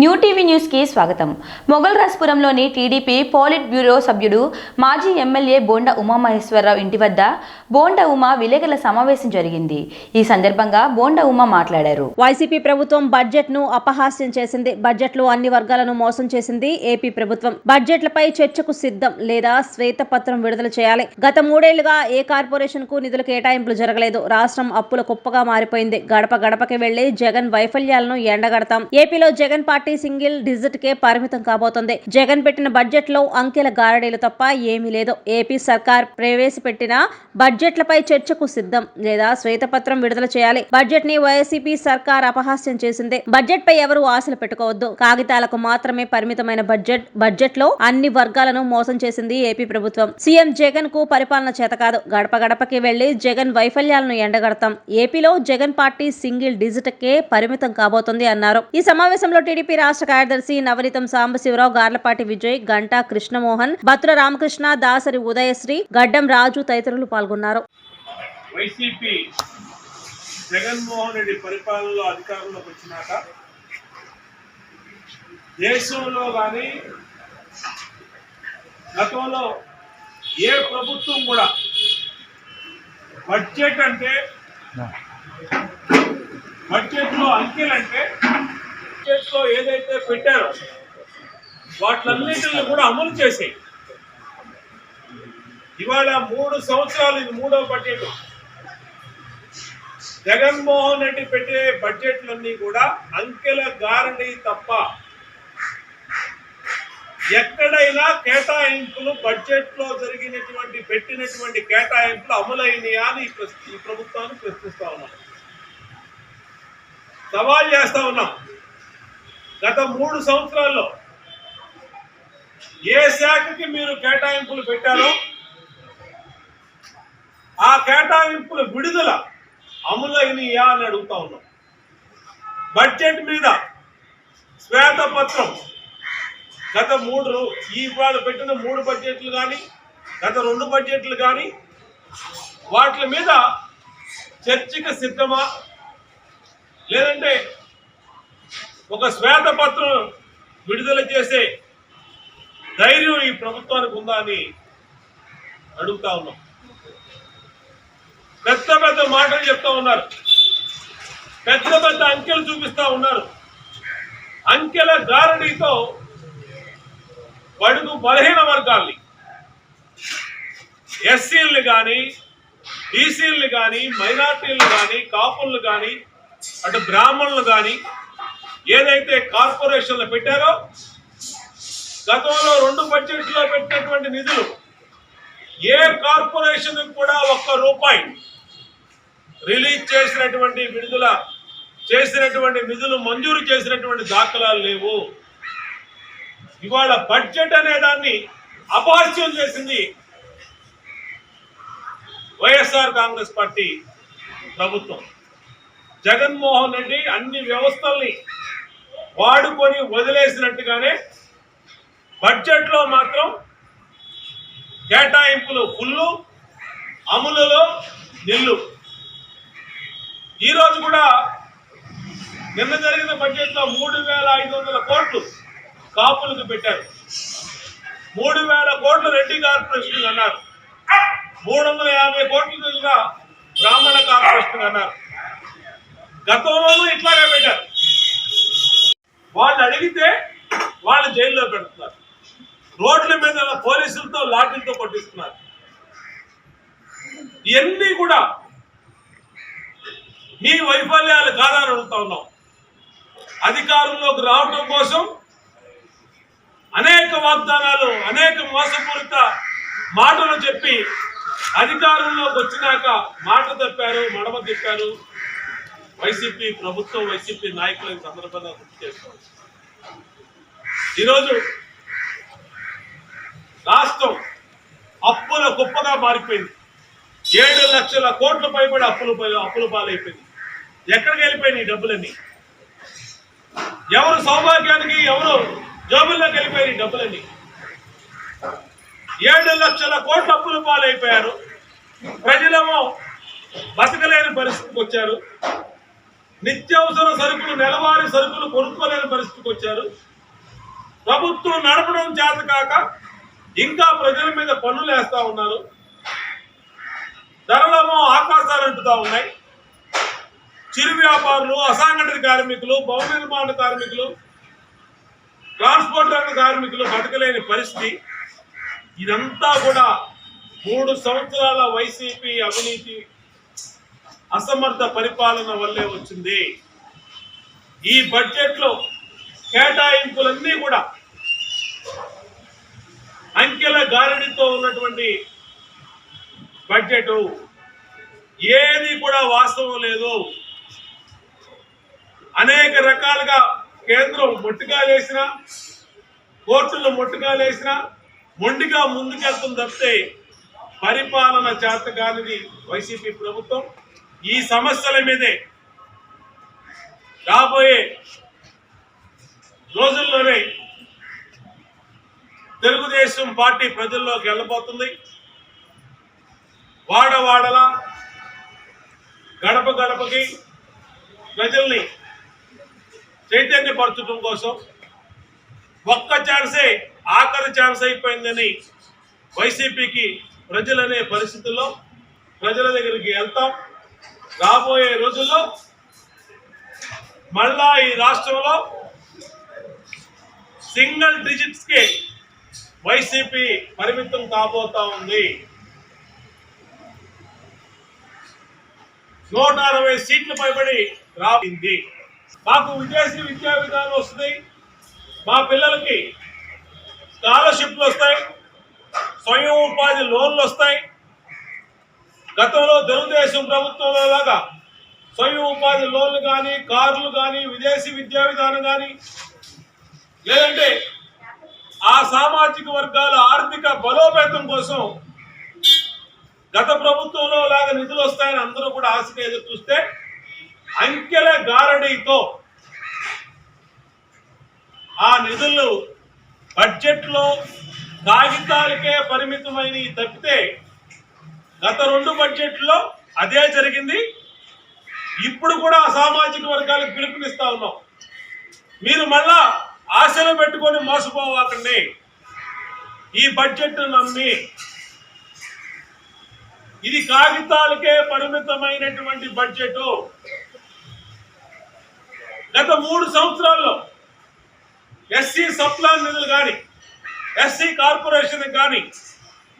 New TV news కి స్వాగతం. మొగల్రాజ్పురంలోని TDP polit bureau సభ్యుడు మాజీ ఎమ్మెల్యే బోండా ఉమామహేశ్వరరావు ఇంటి వద్ద బోండా ఉమా విలేకరుల సమావేశం జరిగింది. ఈ సందర్భంగా బోండా ఉమా మాట్లాడారు. వైసీపీ ప్రభుత్వం బడ్జెట్ ను అపహాస్యం చేసింది. బడ్జెట్ లో అన్ని వర్గాలను మోసం చేసింది ఏపీ ప్రభుత్వం. బడ్జెట్లపై చర్చకు సిద్ధం లేదా శ్వేతపత్రం విడుదల చేయాలి. గత 3 ఏళ్లుగా ఏ కార్పొరేషన్ కు నిధుల కేటాయింపులు జరగలేదు. రాష్ట్రం అప్పుల కుప్పగా మారిపోయింది. గడప గడపకి వెళ్లి జగన్ వైఫల్యాలను ఎండగడతాం. ఏపీలో జగన్ పార్టీ సింగిల్ డిజిట్ కే పరిమితం కాబోతోంది. జగన్ పెట్టిన బడ్జెట్ లో అంకెల గారడీలు తప్ప ఏమీ లేదు. ఏపీ సర్కార్ ప్రవేశపెట్టిన బడ్జెట్లపై చర్చకు సిద్ధం లేదా శ్వేతపత్రం విడుదల చేయాలి. బడ్జెట్ ని వైసీపీ సర్కార్ అపహాస్యం చేసింది. బడ్జెట్ పై ఎవరు ఆశలు పెట్టుకోవద్దు. కాగితాలకు మాత్రమే పరిమితమైన బడ్జెట్ లో అన్ని వర్గాలను మోసం చేసింది ఏపీ ప్రభుత్వం. సీఎం జగన్ కు పరిపాలన చేత కాదు. గడప గడపకి వెళ్లి జగన్ వైఫల్యాలను ఎండగడతాం. ఏపీలో జగన్ పార్టీ సింగిల్ డిజిట్ కే పరిమితం కాబోతోంది అన్నారు. ఈ సమావేశంలో టీడీపీ రాష్ట్ర కార్యదర్శి నవనీతం సాంబశివరావు, గార్లపాటి విజయ్, గంటా కృష్ణమోహన్, బత్తుల రామకృష్ణ, దాసరి ఉదయశ్రీ, గడ్డం రాజు తదితరులు పాల్గొన్నారు. వైసీపీ జగన్మోహన్ రెడ్డి పరిపాలనలో అధికారంలోకి వచ్చినాక దేశంలో కానీ గతంలో ఏ ప్రభుత్వం కూడా బడ్జెట్లో అంకెలంటే బడ్జెట్లో ఏదైతే పెట్టారో వాటిలన్నింటిని కూడా అమలు చేసి ఇవాళ 3 సంవత్సరాలు ఇది 3వ బడ్జెట్. జగన్మోహన్ రెడ్డి పెట్టే బడ్జెట్లన్నీ కూడా అంకెల గారడీ తప్ప ఎక్కడైనా కేటాయింపులు బడ్జెట్లో పెట్టినటువంటి కేటాయింపులు అమలైనయా అని ఈ ప్రభుత్వాన్ని ప్రశ్నిస్తా ఉన్నాం, సవాల్ చేస్తా ఉన్నాం. గత 3 సంవత్సరాల్లో ఏ శాఖకి మీరు కేటాయింపులు పెట్టారో ఆ కేటాయింపుల విడుదల అమలైనయా అని అడుగుతా ఉన్నాం. బడ్జెట్ మీద శ్వేతపత్రం గత ఇవాళ పెట్టిన 3 బడ్జెట్లు కానీ గత 2 బడ్జెట్లు కానీ వాటి మీద చర్చకు సిద్ధమా లేదంటే ఒక శ్వేతపత్రం విడుదల చేసే ధైర్యం ఈ ప్రభుత్వానికి ఉందా అని అడుగుతా ఉన్నాం. పెద్ద పెద్ద మాటలు చెప్తా ఉన్నారు, పెద్ద పెద్ద అంకెలు చూపిస్తా ఉన్నారు. అంకెల గారడీతో బడుగు బలహీన వర్గాల్ని, ఎస్సీలను కానీ బీసీలను కానీ మైనార్టీలను కానీ కాపులను కానీ అటు బ్రాహ్మణులు కానీ ఏదైతే కార్పొరేషన్లు పెట్టారో గతంలో 2 బడ్జెట్లో పెట్టినటువంటి నిధులు ఏ కార్పొరేషన్ కూడా ₹1 రిలీజ్ చేసినటువంటి విడుదల చేసినటువంటి నిధులు మంజూరు చేసినటువంటి దాఖలాలు లేవు. ఇవాళ బడ్జెట్ అనే దాన్ని అపహాస్యం చేసింది వైఎస్ఆర్ కాంగ్రెస్ పార్టీ ప్రభుత్వం. జగన్మోహన్ రెడ్డి అన్ని వ్యవస్థల్ని వాడుకొని వదిలేసినట్టుగానే బడ్జెట్లో మాత్రం కేటాయింపులు ఫుల్లు, అమలులో నిల్లు. ఈరోజు కూడా నిన్న జరిగిన బడ్జెట్లో 3,500 కోట్లు కాపులకు పెట్టారు, 3,000 కోట్లు రెడ్డి కార్పొరేషన్ అన్నారు, 350 కోట్లు బ్రాహ్మణ కార్పొరేషన్ అన్నారు. గతంలోనూ ఇట్లాగే పెట్టారు. వాళ్ళు అడిగితే వాళ్ళు జైల్లో పెడుతున్నారు, రోడ్ల మీద పోలీసులతో లాఠీలతో కొట్టిస్తున్నారు. ఇవన్నీ కూడా మీ వైఫల్యాలు కాదని అడుగుతా ఉన్నాం. అధికారంలోకి రావడం కోసం అనేక వాగ్దానాలు, అనేక మోసపూరిత మాటలు చెప్పి అధికారంలోకి వచ్చినాక మాట తప్పారు, మడమ తిప్పారు. వైసీపీ ప్రభుత్వం, వైసీపీ నాయకుల సందర్భంగా గుర్తు చేసుకోవాలి. ఈరోజు రాష్ట్రం అప్పుల కుప్పగా మారిపోయింది. 7 లక్షల కోట్ల పైబడి అప్పుల పాలైపోయింది. ఎక్కడికి వెళ్ళిపోయినాయి డబ్బులన్నీ? ఎవరు సౌభాగ్యానికి, ఎవరు జోబుల్లోకి వెళ్ళిపోయినాయి డబ్బులన్నీ? 7 లక్షల కోట్ల అప్పుల పాలైపోయారు. ప్రజలేమో బతకలేని పరిస్థితికి వచ్చారు. నిత్యావసర సరుకులు, నెలవారీ సరుకులు కొనుక్కోలేని పరిస్థితికి వచ్చారు. ప్రభుత్వం నడపడం చేత కాక ఇంకా ప్రజల మీద పన్నులు వేస్తా ఉన్నారు. ధరలేమో ఆకాశాలు అంటుతా ఉన్నాయి. చిరు వ్యాపారులు, అసంఘటిత కార్మికులు, భవన నిర్మాణ కార్మికులు, ట్రాన్స్పోర్ట్ రంగ కార్మికులు బతకలేని పరిస్థితి. ఇదంతా కూడా 3 సంవత్సరాల వైసీపీ అవినీతి, అసమర్థ పరిపాలన వల్లే వచ్చింది. ఈ బడ్జెట్లో కేటాయింపులన్నీ కూడా అంకెల గారడితో ఉన్నటువంటి బడ్జెట్, ఏది కూడా వాస్తవం లేదు. అనేక రకాలుగా కేంద్రం మొట్టికాలేసిన, కోర్టులు మొట్టికాలేసిన మొండిగా ముందుకెళ్తుంది తప్పితే పరిపాలన చేత కానిది వైసీపీ ప్రభుత్వం. ఈ సమస్యల మీదే రాబోయే రోజుల్లోనే తెలుగుదేశం పార్టీ ప్రజల్లోకి వెళ్ళబోతుంది. వాడవాడలా, గడప గడపకి ప్రజల్ని చైతన్యపరచడం కోసం ఒక్క ఛాన్సే ఆఖరి ఛాన్స్ అయిపోయిందని వైసీపీకి ప్రజలనే పరిస్థితుల్లో ప్రజల దగ్గరికి వెళ్తాం. రాబోయే రోజుల్లో మళ్ళా ఈ రాష్ట్రంలో సింగిల్ డిజిట్స్కి వైసీపీ పరిమితం కాబోతా ఉంది. 160 సీట్లు పైబడి రాబోయింది. మాకు విదేశీ విద్యా విధానం వస్తుంది, మా పిల్లలకి స్కాలర్షిప్లు వస్తాయి, స్వయం ఉపాధి లోన్లు వస్తాయి. గతంలో తెలుగుదేశం ప్రభుత్వంలో లాగా స్వయం ఉపాధి లోన్లు కానీ, కార్లు కానీ, విదేశీ విద్యా విధానం కానీ, లేదంటే ఆ సామాజిక వర్గాల ఆర్థిక బలోపేతం కోసం గత ప్రభుత్వంలో లాగా నిధులు వస్తాయని అందరూ కూడా ఆశగా ఎదురు చూస్తే అంకెల గారడీతో ఆ నిధులు బడ్జెట్లో కాగితాలకే పరిమితమైన తప్పితే గత 2 బడ్జెట్లో అదే జరిగింది. ఇప్పుడు కూడా సామాజిక వర్గాలకు పిలుపునిస్తా ఉన్నాం. మీరు మళ్ళా ఆశలు పెట్టుకొని మోసపోవాకండి. ఈ బడ్జెట్ నమ్మి ఇది కాగితాలకే పరిమితమైనటువంటి బడ్జెట్. గత 3 సంవత్సరాల్లో ఎస్సీ సప్లాన్ నిధులు కానీ, ఎస్సీ కార్పొరేషన్ కానీ,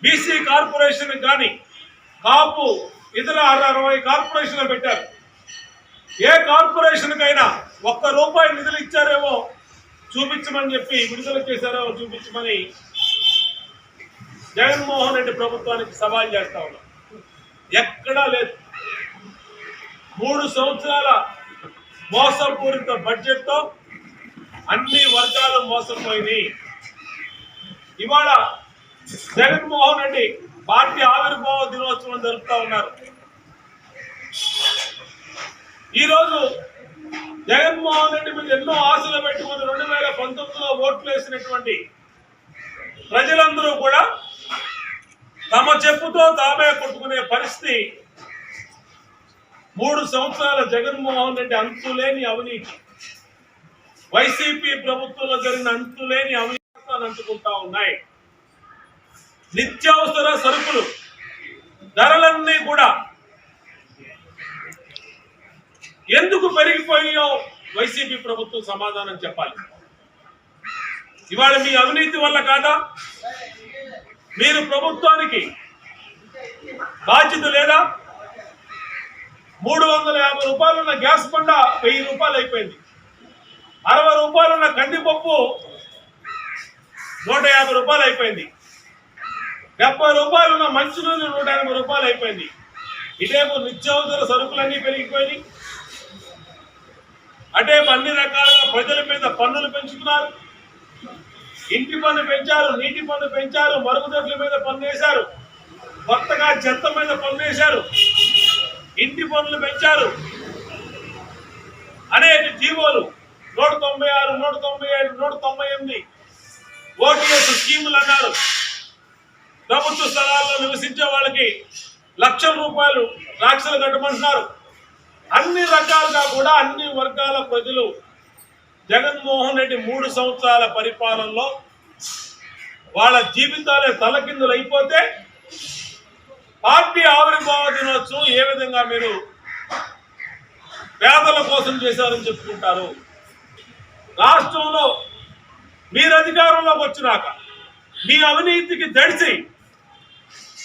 బీసీ కార్పొరేషన్ కానీ, కాపు ఇతర 60 కార్పొరేషన్లు పెట్టారు. ఏ కార్పొరేషన్కైనా ₹1 నిధులు ఇచ్చారేమో చూపించమని చెప్పి, విడుదల చేశారో చూపించమని జగన్మోహన్ రెడ్డి ప్రభుత్వానికి సవాల్ చేస్తా ఉన్నాం. ఎక్కడా లేదు. 3 సంవత్సరాల మోసపూరిత బడ్జెట్తో అన్ని వర్గాలు మోసపోయినాయి. ఇవాళ జగన్మోహన్ రెడ్డి పార్టీ ఆవిర్భావ దినోత్సవం జరుపుతా ఉన్నారు. ఈరోజు జగన్మోహన్ రెడ్డి మీద ఎన్నో ఆశలు పెట్టుకుని 2019లో ఓట్లు వేసినటువంటి ప్రజలందరూ కూడా తమ చెప్పుతో తామే కొట్టుకునే పరిస్థితి. 3 సంవత్సరాల జగన్మోహన్ రెడ్డి అంతులేని అవినీతి, వైసీపీ ప్రభుత్వంలో జరిగిన అంతులేని అవినీతి అంటుకుంటా ఉన్నాయి. నిత్యావసర సరుకులు ధరలన్నీ కూడా ఎందుకు పెరిగిపోయాయో వైసీపీ ప్రభుత్వం సమాధానం చెప్పాలి. ఇవాళ మీ అవినీతి వల్ల కాదా? మీరు ప్రభుత్వానికి బాధ్యత లేదా? 350 రూపాయలున్న గ్యాస్ బండ 1000 రూపాయలు అయిపోయింది. 60 రూపాయలున్న కందిపప్పు 150 రూపాయలు అయిపోయింది. 70 రూపాయలున్న మంచినీళ్ళు 180 రూపాయలు అయిపోయింది. ఇటేమో నిత్యావసర సరుకులన్నీ పెరిగిపోయినాయి, అటేమో అన్ని రకాలుగా ప్రజల మీద పన్నులు పెంచుతున్నారు. ఇంటి పన్ను పెంచారు, నీటి పన్ను పెంచారు, మరుగుదొడ్ల మీద పన్ను వేశారు, కొత్తగా చెత్త మీద పన్ను వేశారు, ఇంటి పన్నులు పెంచారు. అనేక జీవోలు 196, 197, 198 ఓటీఎస్ స్కీములు అన్నారు. ప్రభుత్వ స్థలాల్లో నివసించే వాళ్ళకి ₹1,00,000 ట్యాక్సులు కట్టమంటున్నారు. అన్ని రకాలుగా కూడా అన్ని వర్గాల ప్రజలు జగన్మోహన్ రెడ్డి 3 సంవత్సరాల పరిపాలనలో వాళ్ళ జీవితాలే తలకిందులు అయిపోతే పార్టీ ఆవిర్భావ దినోత్సవం ఏ విధంగా మీరు పేదల కోసం చేశారని చెప్పుకుంటారు. రాష్ట్రంలో మీరు అధికారంలోకి వచ్చినాక మీ అవినీతికి దడిసి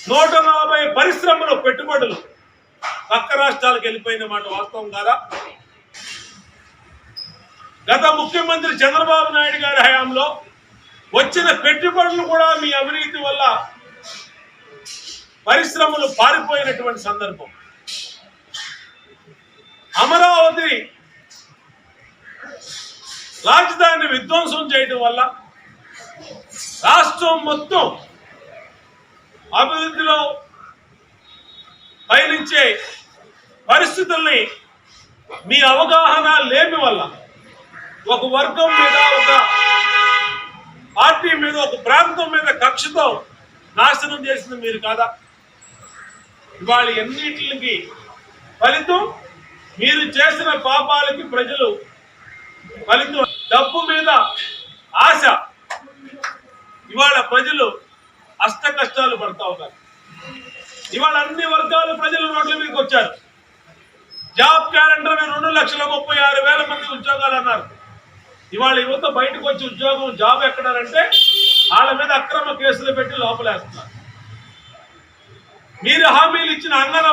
140 పరిశ్రమలు పెట్టుబడులు పక్క రాష్ట్రాలకు వెళ్ళిపోయిన మాట వాస్తవం కాదా? గత ముఖ్యమంత్రి చంద్రబాబు నాయుడు గారి హయాంలో వచ్చిన పెట్టుబడులు కూడా మీ అవినీతి వల్ల పరిశ్రమలు పారిపోయినటువంటి సందర్భం. అమరావతి రాజధాని విధ్వంసం చేయడం వల్ల రాష్ట్రం మొత్తం అభివృద్ధిలో పయనించే పరిస్థితుల్ని మీ అవగాహన లేమి వల్ల ఒక వర్గం మీద, ఒక పార్టీ మీద, ఒక ప్రాంతం మీద కక్షతో నాశనం చేసింది మీరు కాదా? ఇవాళ ఎన్నిటికి ఫలితం మీరు చేసిన పాపాలకి ప్రజలు ఫలితం. డబ్బు మీద ఆశ ఇవాళ ప్రజలు అష్ట కష్టాలు పడతా ఉన్నారు. ఇవాళ అన్ని వర్గాల ప్రజలు రోడ్ల మీదకి వచ్చారు. జాబ్ క్యాలెండర్ 2,36,000 మంది ఉద్యోగాలు అన్నారు. ఇవాళ యువత బయటకు వచ్చి ఉద్యోగం జాబ్ ఎక్కడారంటే వాళ్ళ మీద అక్రమ కేసులు పెట్టి లోపలేస్తున్నారు. మీరు హామీలు ఇచ్చిన అంగన